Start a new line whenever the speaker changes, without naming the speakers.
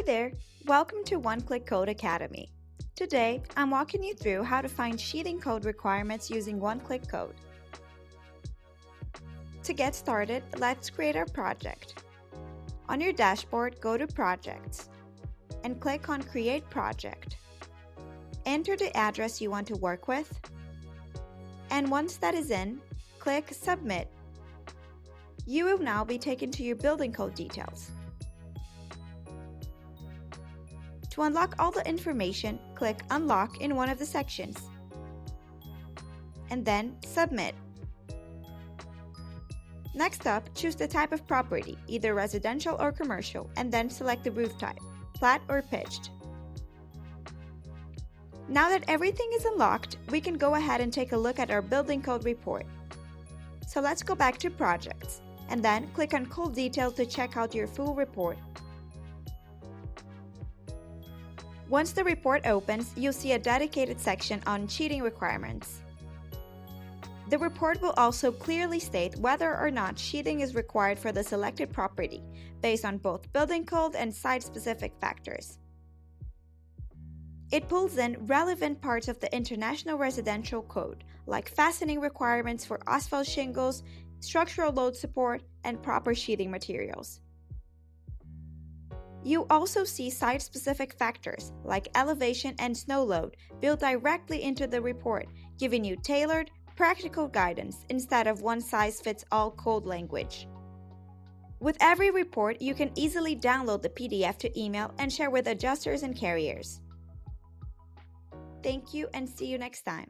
there! Welcome to OneClick Code Academy. Today, I'm walking you through how to find sheathing code requirements using OneClick Code. To get started, let's create our project. On your dashboard, go to Projects and click on Create Project. Enter the address you want to work with, and once that is in, click Submit. You will now be taken to your building code details. To unlock all the information, click Unlock in one of the sections, and then Submit. Next up, choose the type of property, either residential or commercial, and then select the roof type, flat or pitched. Now that everything is unlocked, we can go ahead and take a look at our building code report. So let's go back to Projects, and then click on Code Details to check out your full report. Once the report opens, you'll see a dedicated section on sheathing requirements. The report will also clearly state whether or not sheathing is required for the selected property, based on both building code and site-specific factors. It pulls in relevant parts of the International Residential Code, like fastening requirements for asphalt shingles, structural load support, and proper sheathing materials. You also see site-specific factors, like elevation and snow load, built directly into the report, giving you tailored, practical guidance instead of one-size-fits-all code language. With every report, you can easily download the PDF to email and share with adjusters and carriers. Thank you and see you next time.